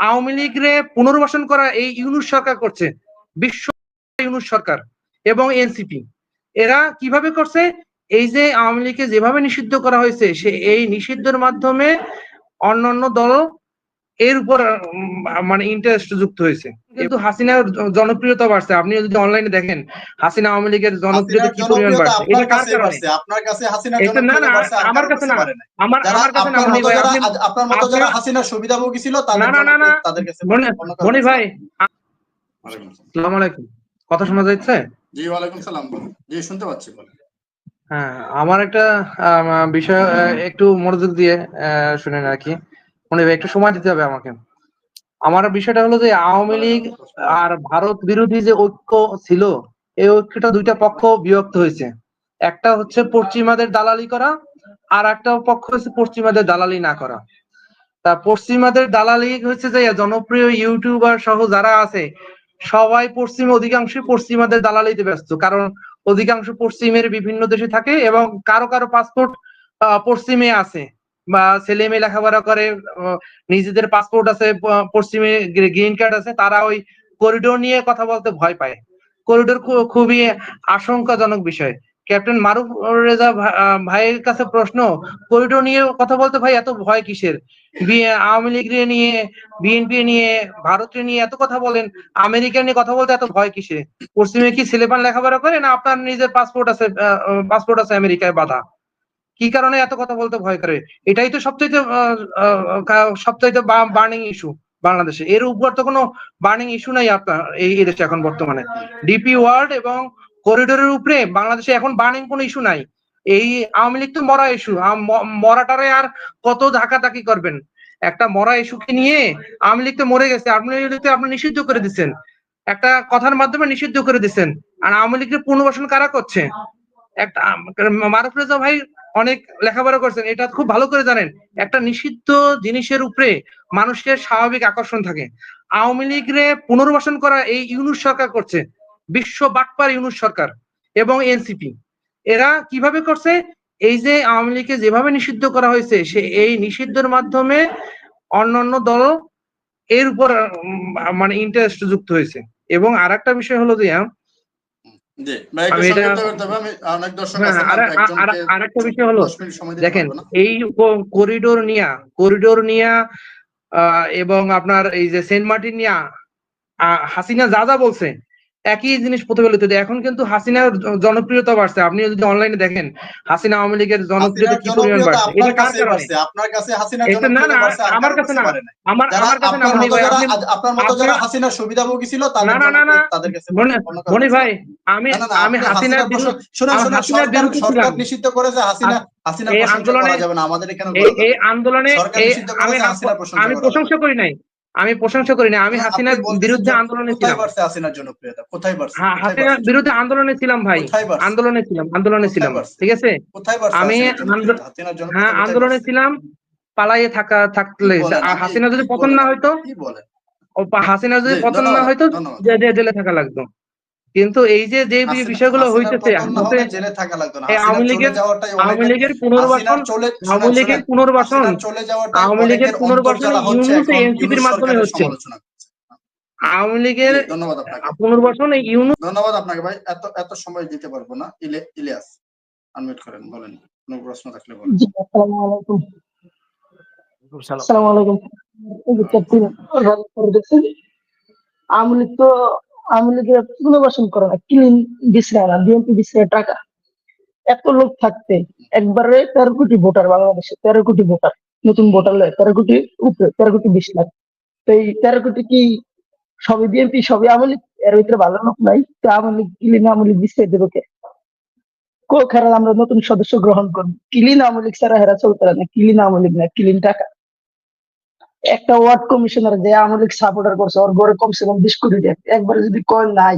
আওয়ামী লীগরে পুনর্বাসন করা এই ইউনূস সরকার করছে, বিশ্ব ইউনূস সরকার এবং এনসিপি। এরা কিভাবে করছে? এই যে আওয়ামী লীগকে যেভাবে নিষিদ্ধ করা হয়েছে, সে এই নিষিদ্ধের মাধ্যমে অন্যান্য দল এর উপর মানে ইন্টারেস্ট যুক্ত হয়েছে। কিন্তু হাসিনার জনপ্রিয়তা বাড়ছে। আপনি যদি অনলাইনে দেখেন হাসিনা আওয়ামী লীগের জনপ্রিয়তা কি পরিমাণ বাড়ছে, এটা কার কারণে? আপনার কাছে হাসিনার এটা না জনপ্রিয়তা না বাড়ছে, আর আমার কারো কাছে কাছে না, বাড়ে নাই। আমার কাছে না মনি ভাই, আপনি আপনার মতো যারা হাসিনার সুবিধাভোগী ছিল তাদের না তাদের কাছে মনি ভাই। আসসালামু আলাইকুম, কথা শোনা যাচ্ছে? জি ওয়ালাইকুম সালাম, জি শুনতে পাচ্ছি, বলেন। হ্যাঁ, আমার একটা বিষয় একটু মনোযোগ দিয়ে শুনেন আর কি। মনে ভাই একটু সময় দিতে হবে আমাকে। আমার বিষয়টা হলো যে আওয়ামী লীগ আর ভারত বিরোধী যে ঐক্য ছিল, এই ঐক্যটা দুইটা পক্ষ বিভক্ত হয়েছে। একটা হচ্ছে পশ্চিমাদের দালালি করা, আর একটা পক্ষ হচ্ছে পশ্চিমাদের দালালি না করা। তা পশ্চিমাদের দালালি হচ্ছে যে জনপ্রিয় ইউটিউবার সহ যারা আছে সবাই অধিকাংশ পশ্চিমাদের দালালিতে ব্যস্ত। কারণ অধিকাংশ পশ্চিমের বিভিন্ন দেশে থাকে এবং কারো কারো পাসপোর্ট পশ্চিমে আছে, বা ছেলে মেয়ে লেখাপড়া করে, নিজেদের পাসপোর্ট আছে পশ্চিমে, গ্রিন কার্ড আছে, তারা ওই করিডোর নিয়ে কথা বলতে ভয় পায়। করিডোর খুবই আশঙ্কাজনক বিষয়। ক্যাপ্টেন মারুফ রেজা ভাইয়ের কাছে প্রশ্ন, করিডোর নিয়ে কথা বলতে ভাই এত ভয় কিসের? আওয়ামী লীগ নিয়ে, বিএনপি নিয়ে, ভারতের নিয়ে এত কথা বলেন, আমেরিকা নিয়ে কথা বলতে এত ভয় কিসে? পশ্চিমে কি ছেলেপান লেখাপড়া করে, না আপনার নিজের পাসপোর্ট আছে আমেরিকায় বাঁধা? কি কারণে এত কথা বলতে ভয় করে? এটাই তো সবচাইতে বার্নিং ইস্যু বাংলাদেশে। এর উপর তো কোনো বার্নিং ইস্যু নাই আপনার এই দেশে এখন বর্তমানে। ডিপি ওয়ার্ল্ড এবং করিডোরের উপরে বাংলাদেশে এখন বার্নিং কোনো ইস্যু নাই। এই আওয়ামী লীগ তো মরা ইস্যু, মরাটারে আর কত ধাক্কাধাক্কি করবেন? একটা মরা ইস্যুকে নিয়ে আওয়ামী লীগ তো মরে গেছে, আওয়ামী লীগ আপনি নিষিদ্ধ করে দিচ্ছেন, একটা কথার মাধ্যমে নিষিদ্ধ করে দিচ্ছেন। আর আওয়ামী লীগের পুনর্বাসন কারা করছে? একটা মারুফ রেজা ভাই অনেক লেখাপড়া করছেন, এটা খুব ভালো করে জানেন, একটা নিষিদ্ধ জিনিসের উপরে মানুষের স্বাভাবিক আকর্ষণ থাকে। আওয়ামী লীগরে পুনর্বাসন করা এই ইউনূস সরকার করছে, বিশ্ব বাটপার ইউনূস সরকার এবং এনসিপি। এরা কিভাবে করছে? এই যে আওয়ামী লীগকে যেভাবে নিষিদ্ধ করা হয়েছে, সে এই নিষিদ্ধের মাধ্যমে অন্যান্য দল এর উপর মানে ইন্টারেস্ট যুক্ত হয়েছে। এবং আরেকটা বিষয় হলো যে আরেকটা বিষয় হলো, দেখেন এই করিডোর নিয়া এবং আপনার এই যে সেন্ট মার্টিন নিয়া হাসিনা যা যা বলছে একই জিনিস প্রতিফলিত। এখন কিন্তু হাসিনার জনপ্রিয়তা বাড়ছে। আপনি যদি অনলাইনে দেখেন হাসিনা আওয়ামী লীগের জনপ্রিয়তা কি পরিমাণ বাড়ছে, এটা কার কারণে? আপনার কাছে হাসিনার এটা না না আমার কাছে না, আমার কাছে না মনি ভাই, আপনার মতো যারা হাসিনার সুবিধাভোগী ছিল তাদের কাছে মনি ভাই, আমি হাসিনার বিরুদ্ধে সরকার নিষিদ্ধ করেছে, হাসিনার প্রশংসা করা যাবে না আমাদের এখানে। এই আন্দোলনে আমি প্রশংসা করি নাই, আমি হাসিনার বিরুদ্ধে আন্দোলনে ছিলাম। হাসিনার জনপ্রিয়তা কোথায় বাড়ছে? হাসিনার বিরুদ্ধে আন্দোলনে ছিলাম ভাই, আন্দোলনে ছিলাম, ঠিক আছে। আমি আন্দোলনে ছিলাম, পালাইয়ে থাকলে। আর হাসিনা যদি পতন না হইতো, জেলে থাকা লাগতো। কিন্তু এই যে বিষয়গুলো হইতেছে, আওয়ামী লীগের পুনর্বাসন এনসিপির মাধ্যমে হচ্ছে। আওয়ামী লীগের পুনর্বাসন ধন্যবাদ আপনাকে ভাই, এত সময় দিতে পারবো না। ইলিয়াস আনমিউট করেন, বলেন, কোনো প্রশ্ন থাকলে বলেন। জি আসসালামু আলাইকুম। আসসালামু আলাইকুম। আওয়ামী লীগের পুনর্বাসন করা না, ক্লিন বিশ্রাম না, বিএনপি বিশ্রামের টাকা। এত লোক থাকতে একবারে 13 কোটি ভোটার বাংলাদেশে, 13 কোটি ভোটার, নতুন ভোটার লয় 13 কোটি উপরে, 13 কোটি 20 লাখ। তো এই 13 কোটি কি সবই বিএনপি, সবই আওয়ামী লীগ? এর ভিতরে ভালো লোক নাই তো? আওয়ামী লীগ ক্লিন আওয়ামী লীগ বিশ্রাম দেবো কে? খেরা আমরা নতুন সদস্য গ্রহণ করবো, ক্লিন আওয়ামী লীগ ছাড়া হেরা চলতে না। ক্লিন আওয়ামী লীগ না, ক্লিন টাকা। একটা ওয়ার্ড কমিশনার যে আওয়ামী লীগ সাপোর্টার করছে, ওর ঘরে কমসে কম 20 কোটি টাকা। একবারে যদি কয় নাই,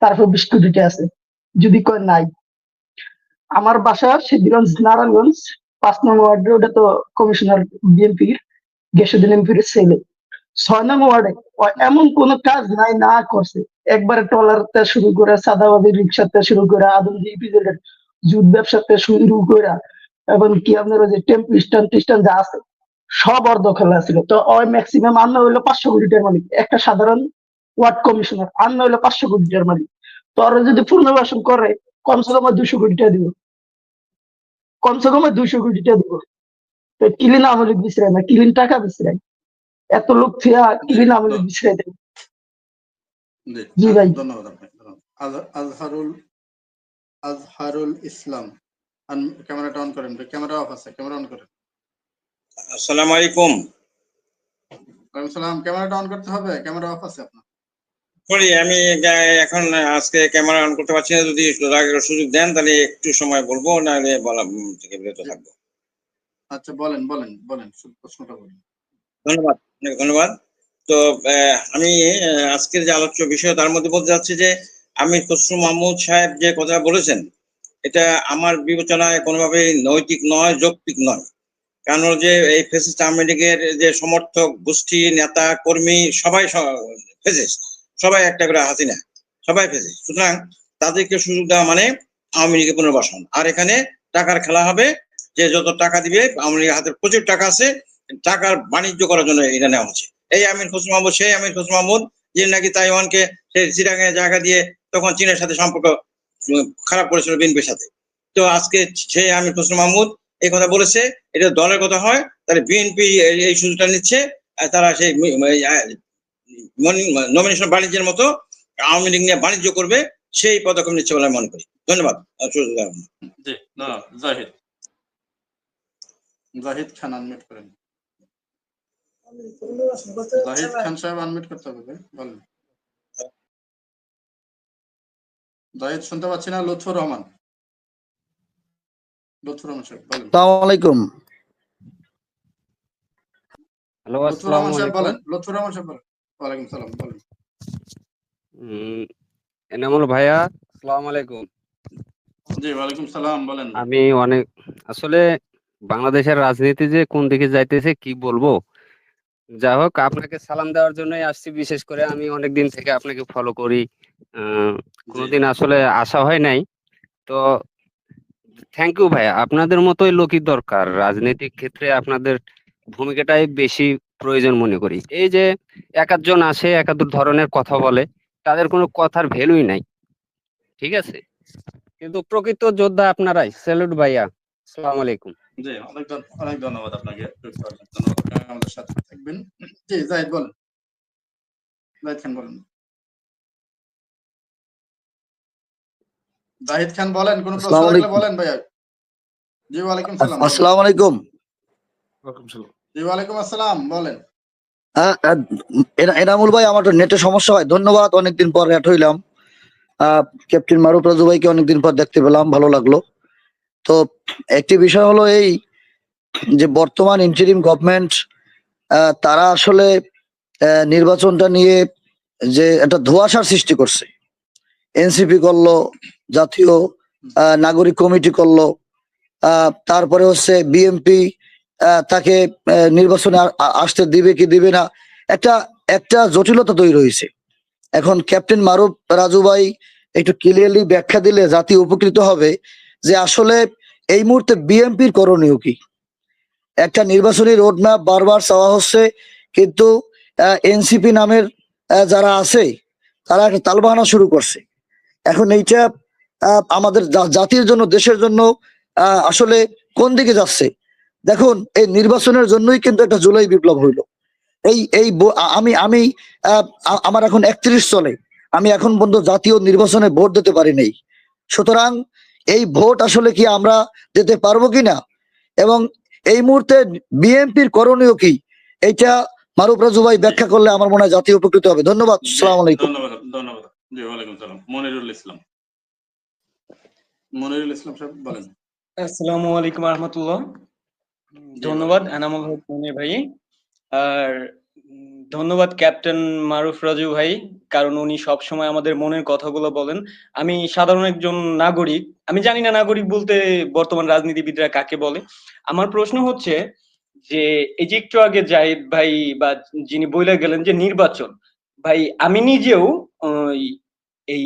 তারপর 20 কোটি টাকা আছে, যদি কয় নাই। আমার বাসা সিদ্ধিগঞ্জ, নারায়ণগঞ্জ 5 নং ওয়ার্ডে, ওটা তো কমিশনার বিএনপির গেসুদ্দিন এমপির ছেলে। 6 নং ওয়ার্ডে এমন কোন কাজ নাই না করছে। একবারে ট্রলারতে শুরু করে, সাদাবাদী রিক্সাতে শুরু করে, আদমজি ইপিজেডের জুট ব্যবসাতে শুরু করে, এবং কি আপনার ওই যে টেম্পু স্ট্যান্ড যা আছে সব ওর দখলে ছিল। তো ওই ম্যাক্সিমাম আন্না হইলো 500 কোটি টাকার মালিক, একটা সাধারণ ওয়ার্ড কমিশনার আন্না হইলো 500 কোটি টাকার মালিক। তো ওরা যদি পুনর্বাসন করে কমসে কম 200 কোটি টাকা দিব, কমসে কম 200 কোটি টাকা দিব। তো কিলিন আওয়ামী লীগ বিছরায় না, কিলিন টাকা বিছরায়, এত লোক থিয়া জি কিলিন আওয়ামী লীগ বিছরায় দেয়। জি জি ভাই। ধন্যবাদ আপনাকে, ধন্যবাদ। আজহারুল ইসলাম, ক্যামেরাটা অন করেন, ক্যামেরা অফ আছে, ক্যামেরা অন করেন। আসসালামু আলাইকুম। ওয়ালাইকুম সালাম, ক্যামেরাটা অন করতে হবে, ক্যামেরা অফ আছে আপনার। সরি, আমি এখন আজকে ক্যামেরা অন করতে পারছি না, যদি সুযোগ দেন তাহলে একটু সময় বলবো, নাহলে বলা থেকে বিরত থাকবো। আচ্ছা বলেন বলেন বলেন, প্রশ্নটা বলেন। ধন্যবাদ, অনেক ধন্যবাদ। তো আমি আজকের যে আলোচ্য বিষয় তার মধ্যে বলতে চাচ্ছি যে আমির খসরু মাহমুদ সাহেব যে কথা বলেছেন, এটা আমার বিবেচনায় কোনোভাবেই নৈতিক নয়, যৌক্তিক নয়। কারণ যে এই ফ্যাসিস্ট আওয়ামী লীগের যে সমর্থক গোষ্ঠী, নেতা কর্মী সবাই ফ্যাসিস্ট, সবাই একটা করে হাসিনা, সবাই ফ্যাসিস্ট। সুতরাং তাদেরকে সুযোগ দেওয়া মানে আওয়ামী লীগের পুনর্বাসন। আর এখানে টাকার খেলা হবে, যে যত টাকা দিবে, আওয়ামী লীগের হাতে প্রচুর টাকা আছে, টাকার বাণিজ্য করার জন্য এটা নেওয়া হচ্ছে। এই আমির খসরু মাহমুদ সেই আমির খসরু মাহমুদ যে নাকি তাইওয়ানকে সেই চিটাগাং জায়গা দিয়ে তখন চীনের সাথে সম্পর্ক খারাপ করেছিল বিএনপির সাথে। তো আজকে সেই আমির খসরু মাহমুদ এই কথা বলেছে, এটা দলের কথা হয়, তাহলে বিএনপি এই সুযোগটা নিচ্ছে। তারা সেই নমিনেশন বাণিজ্যের মতো আওয়ামী লীগ নিয়ে বাণিজ্য করবে, সেই পদক্ষেপ নিচ্ছে বলে আমি মনে করি। ধন্যবাদ। জি ধন্যবাদ। জাহিদ, জাহিদ খান আনমিউট করেন। জাহিদ খান সাহেব আনমিউট করতে হবে, বলেন। জাহিদ শুনতে পাচ্ছি না। লুৎফর রহমান, লুৎফর রহমান সাহেব বলেন। আসসালামু আলাইকুম। হ্যালো, লুৎফর রহমান আসসালামু সাহেব আলাইকুম। বলেন, লুৎফর রহমান সাহেব বলেন। ওয়ালাইকুম সালাম, বলেন। এনামুল ভাইয়া, আসসালামু আলাইকুম। জি ওয়ালাইকুম সালাম, বলেন। আমি অনেক আসলে বাংলাদেশের রাজনীতি যে কোন দিকে যাইতেছে কি বলবো। যাই হোক, আপনাকে সালাম দেওয়ার জন্যই আসছি। বিশেষ করে আমি অনেকদিন থেকে আপনাকে ফলো করি, কোনোদিন আসলে আসা হয় নাই। তো থ্যাংক ইউ ভাইয়া, আপনাদের মতোই লোকই দরকার রাজনৈতিক ক্ষেত্রে। আপনাদের ভূমিকাটাই বেশি প্রয়োজন মনে করি। এই যে এক একজন আসে এক এক ধরনের কথা বলে, তাদের কোনো কথার ভ্যালুই নাই, ঠিক আছে? কিন্তু প্রকৃত যোদ্ধা আপনারাই। স্যালুট ভাইয়া, আসসালামু আলাইকুম। জি অনেক ধন্যবাদ আপনাকে, ধন্যবাদ, আপনি আমাদের সাথে থাকবেন। জি জাহিদ বলেন, জাহিদ খান বলেন। জাহিদ খান বলেন, কোন প্রশ্ন আসসালামু থাকলে আলাইকুম। বলেন ভাইয়া। জি ওয়ালাইকুম সালাম, বলেন। আসসালামু আলাইকুম। জি ওয়ালাইকুম আসসালাম, বলেন। এনামুল ভাই, আমার তো নেটের সমস্যা হয়। ধন্যবাদ, অনেকদিন পর অ্যাড হইলাম। ক্যাপ্টেন মারুফ রাজু ভাইকে অনেকদিন পর দেখতে পেলাম, ভালো লাগলো। তো একটি বিষয় হলো এই যে বর্তমান ইন্টারিম গভর্নমেন্ট, তারা আসলে নির্বাচনটা নিয়ে যে একটা ধোঁয়াশার সৃষ্টি করছে। এনসিপি করলো, জাতীয় নাগরিক কমিটি করলো, তারপরে হচ্ছে বিএমপি তাকে নির্বাচনে আসতে দিবে কি দিবে না, একটা একটা জটিলতা তৈরি হয়েছে। এখন ক্যাপ্টেন মারুফ রাজু ভাই একটু ক্লিয়ারলি ব্যাখ্যা দিলে জাতি উপকৃত হবে যে আসলে এই মুহূর্তে বিএমপির করণীয় কি। একটা নির্বাচনী রোডম্যাপ বারবার চাওয়া হচ্ছে, কিন্তু এনসিপি নামের যারা আছে তারা একটা তালবাহানা শুরু করছে। এখন এইটা আমাদের জাতির জন্য, দেশের জন্য আসলে কোন দিকে যাচ্ছে। দেখুন, এই নির্বাচনের জন্যই কিন্তু একটা জুলাই বিপ্লব হইলো। আমি আমি আমার এখন 31 চলে, আমি এখন পর্যন্ত জাতীয় নির্বাচনে ভোট দিতে পারি নাই। সুতরাং এই ভোট আসলে কি আমরা দিতে পারবো কিনা, এবং এই মুহূর্তে বিএনপির করণীয় কি, এইটা মারুফ রাজু ভাই ব্যাখ্যা করলে আমার মনে হয় জাতীয় উপকৃত হবে। ধন্যবাদ। আসসালামু আলাইকুম। ধন্যবাদ, ধন্যবাদ। জি ওয়ালাইকুম সালাম। মনিরুল ইসলাম, মনিরুল ইসলাম সাহেব বলেন। আসসালামু আলাইকুম রহমতুল্লাহ। ধন্যবাদ এনামুল ভাই, আর ধন্যবাদ ক্যাপ্টেন মারুফ রাজু ভাই, কারণ উনি সবসময় আমাদের মনের কথাগুলো বলেন। আমি সাধারণ একজন নাগরিক, আমি জানি না নাগরিক বলতে বর্তমান রাজনীতিবিদরা কাকে বলে। আমার প্রশ্ন হচ্ছে যে এই যে একটু আগে জাহিদ ভাই বা যিনি বলে গেলেন যে নির্বাচন, ভাই আমি নিজেও এই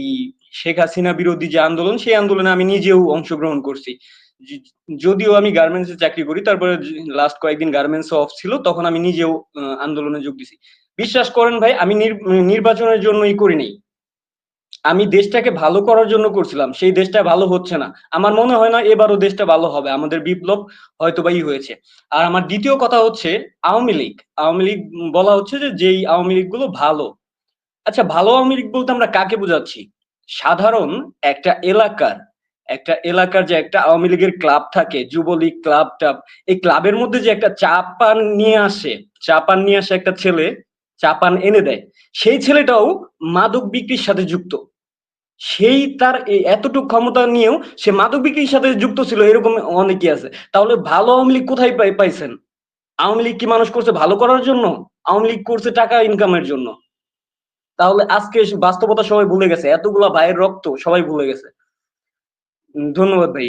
শেখ হাসিনা বিরোধী যে আন্দোলন, সেই আন্দোলনে আমি নিজেও অংশগ্রহণ করছি। যদিও আমি গার্মেন্টসে চাকরি করি, তারপরে লাস্ট কয়েকদিন গার্মেন্টস অফ ছিল, তখন আমি নিজেও আন্দোলনে যোগ দিছি। বিশ্বাস করেন ভাই, আমি নির্বাচনের জন্যই করিনি, আমি দেশটাকে ভালো করার জন্য করছিলাম। সেই দেশটা ভালো হচ্ছে না, আমার মনে হয় না এবারও দেশটা ভালো হবে। আমাদের বিপ্লব হয়তোবাই হয়েছে। আর আমার দ্বিতীয় কথা হচ্ছে আওয়ামী লীগ। আওয়ামী লীগ বলা হচ্ছে যে যেই আওয়ামী লীগ গুলো ভালো। আচ্ছা, ভালো আওয়ামী লীগ বলতে আমরা কাকে বোঝাচ্ছি? সাধারণ একটা এলাকার যে একটা আওয়ামী লীগের ক্লাব থাকে, যুবলীগ ক্লাব টাব, এই ক্লাবের মধ্যে যে একটা চা পান নিয়ে আসে একটা ছেলে, চা পান এনে দেয়, সেই ছেলেটাও মাদক বিক্রির সাথে যুক্ত। সেই তার এতটুকু ক্ষমতা নিয়েও সে মাদক বিক্রির সাথে যুক্ত ছিল, এরকম অনেকে আছে। তাহলে ভালো আওয়ামী লীগ কোথায় পাইছেন? আওয়ামী লীগ কি মানুষ করছে ভালো করার জন্য? আওয়ামী লীগ করছে টাকা ইনকামের জন্য। তাহলে আজকে বাস্তবতা সবাই ভুলে গেছে, এতগুলা ভাইয়ের রক্ত সবাই ভুলে গেছে। ধন্যবাদ ভাই।